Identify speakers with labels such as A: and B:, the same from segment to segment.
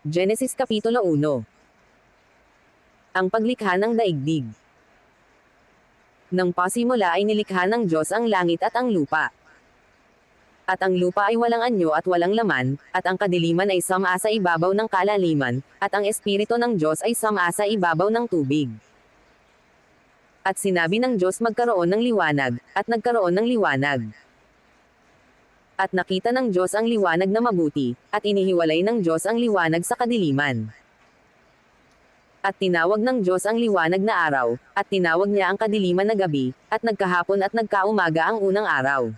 A: Genesis Kapitulo 1. Ang paglikha ng daigdig. Nang pasimula ay nilikha ng Diyos ang langit at ang lupa. At ang lupa ay walang anyo at walang laman, at ang kadiliman ay sama sa ibabaw ng kalaliman, at ang Espiritu ng Diyos ay sama sa ibabaw ng tubig. At sinabi ng Diyos magkaroon ng liwanag, at nagkaroon ng liwanag. At nakita ng Diyos ang liwanag na mabuti, at inihiwalay ng Diyos ang liwanag sa kadiliman. At tinawag ng Diyos ang liwanag na araw, at tinawag niya ang kadiliman na gabi, at nagkahapon at nagkaumaga ang unang araw.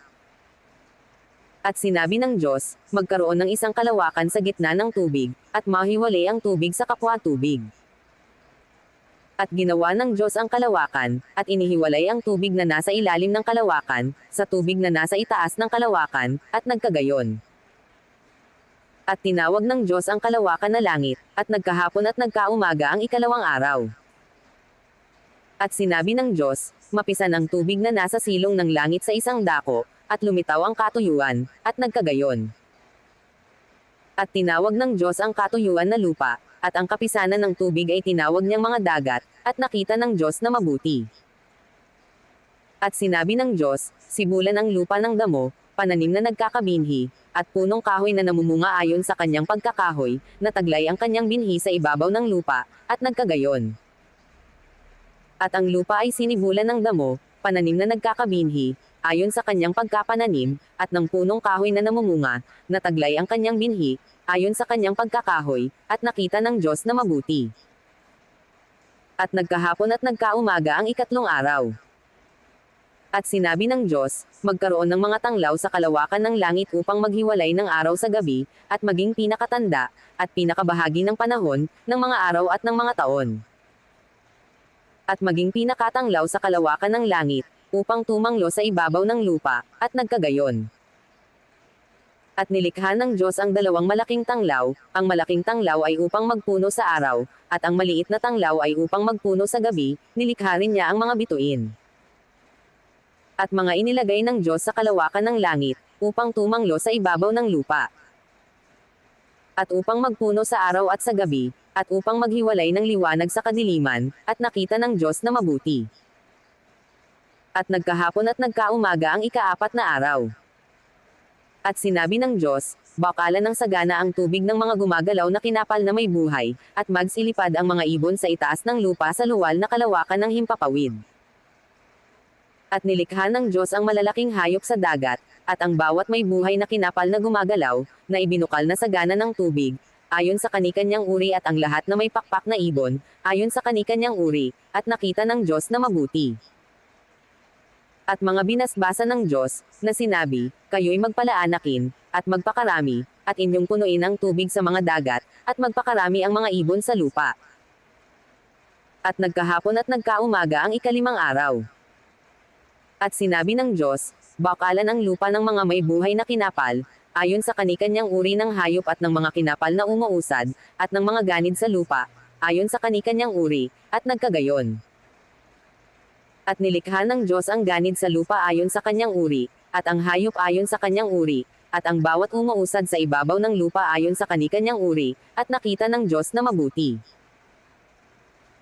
A: At sinabi ng Diyos, magkaroon ng isang kalawakan sa gitna ng tubig, at mahiwalay ang tubig sa kapwa tubig. At ginawa ng Diyos ang kalawakan, at inihiwalay ang tubig na nasa ilalim ng kalawakan, sa tubig na nasa itaas ng kalawakan, at nagkagayon. At tinawag ng Diyos ang kalawakan na langit, at nagkahapon at nagkaumaga ang ikalawang araw. At sinabi ng Diyos, mapisan ang tubig na nasa silong ng langit sa isang dako, at lumitaw ang katuyuan, at nagkagayon. At tinawag ng Diyos ang katuyuan na lupa, at ang kapisanan ng tubig ay tinawag niyang mga dagat, at nakita ng Diyos na mabuti. At sinabi ng Diyos, sibulan ang lupa ng damo, pananim na nagkakabinhi, at punong kahoy na namumunga ayon sa kanyang pagkakahoy, na taglay ang kanyang binhi sa ibabaw ng lupa, at nagkagayon. At ang lupa ay sinibulan ng damo, pananim na nagkakabinhi, ayon sa kanyang pagkapananim, at ng punong kahoy na namumunga, na taglay ang kanyang binhi, ayon sa kanyang pagkakahoy, at nakita ng Diyos na mabuti. At nagkahapon at nagkaumaga ang ikatlong araw. At sinabi ng Diyos, magkaroon ng mga tanglaw sa kalawakan ng langit upang maghiwalay ng araw sa gabi, at maging pinakatanda, at pinakabahagi ng panahon, ng mga araw at ng mga taon. At maging pinakatanglaw sa kalawakan ng langit, upang tumanglo sa ibabaw ng lupa, at nagkagayon. At nilikha ng Diyos ang dalawang malaking tanglaw, ang malaking tanglaw ay upang magpuno sa araw, at ang maliit na tanglaw ay upang magpuno sa gabi, nilikha rin niya ang mga bituin. At mga inilagay ng Diyos sa kalawakan ng langit, upang tumanglo sa ibabaw ng lupa. At upang magpuno sa araw at sa gabi, at upang maghiwalay ng liwanag sa kadiliman, at nakita ng Diyos na mabuti. At nagkahapon at nagkaumaga ang ikaapat na araw. At sinabi ng Diyos, bakalan ng sagana ang tubig ng mga gumagalaw na kinapal na may buhay, at magsilipad ang mga ibon sa itaas ng lupa sa luwal na kalawakan ng himpapawid. At nilikha ng Diyos ang malalaking hayop sa dagat, at ang bawat may buhay na kinapal na gumagalaw, na ibinukal na sagana ng tubig, ayon sa kanikanyang uri at ang lahat na may pakpak na ibon, ayon sa kanikanyang uri, at nakita ng Diyos na mabuti. At mga binasbasa ng Diyos, na sinabi, kayo'y magpalaanakin, at magpakarami, at inyong punuin ang tubig sa mga dagat, at magpakarami ang mga ibon sa lupa. At nagkahapon at nagkaumaga ang ikalimang araw. At sinabi ng Diyos, bakalan ang lupa ng mga may buhay na kinapal, ayon sa kanikanyang uri ng hayop at ng mga kinapal na umuusad, at ng mga ganid sa lupa, ayon sa kanikanyang uri, at nagkagayon. At nilikha ng Diyos ang ganid sa lupa ayon sa kanyang uri, at ang hayop ayon sa kanyang uri, at ang bawat umuusad sa ibabaw ng lupa ayon sa kanikanyang uri, at nakita ng Diyos na mabuti.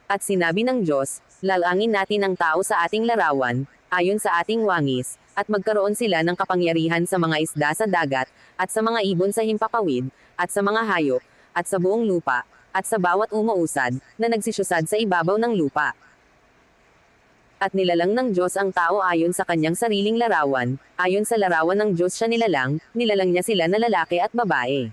A: At sinabi ng Diyos, lalangin natin ang tao sa ating larawan, ayon sa ating wangis, at magkaroon sila ng kapangyarihan sa mga isda sa dagat, at sa mga ibon sa himpapawid, at sa mga hayop, at sa buong lupa, at sa bawat umuusad, na nagsisyusad sa ibabaw ng lupa. At nilalang ng Diyos ang tao ayon sa kanyang sariling larawan, ayon sa larawan ng Diyos siya nilalang niya sila na lalaki at babae.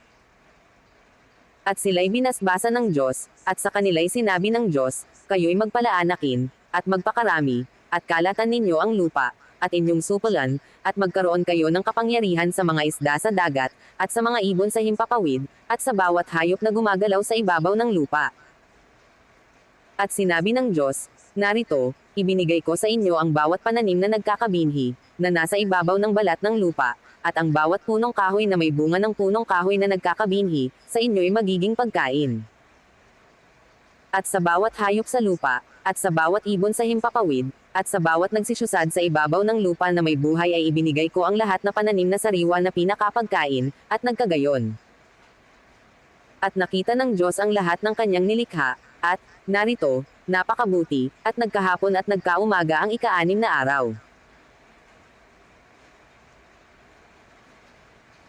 A: At sila'y binasbasa ng Diyos, at sa kanila'y sinabi ng Diyos, kayo'y magpalaanakin, at magpakarami, at kalatan ninyo ang lupa, at inyong supulan, at magkaroon kayo ng kapangyarihan sa mga isda sa dagat, at sa mga ibon sa himpapawid, at sa bawat hayop na gumagalaw sa ibabaw ng lupa. At sinabi ng Diyos, narito, ibinigay ko sa inyo ang bawat pananim na nagkakabinhi, na nasa ibabaw ng balat ng lupa, at ang bawat punong kahoy na may bunga ng punong kahoy na nagkakabinhi, sa inyo'y magiging pagkain. At sa bawat hayop sa lupa, at sa bawat ibon sa himpapawid, at sa bawat nagsisyusad sa ibabaw ng lupa na may buhay ay ibinigay ko ang lahat na pananim na sariwa na pinakapagkain, at nagkagayon. At nakita ng Diyos ang lahat ng kanyang nilikha, at, narito, napakabuti, at nagkahapon at nagkaumaga ang ika-6 na araw.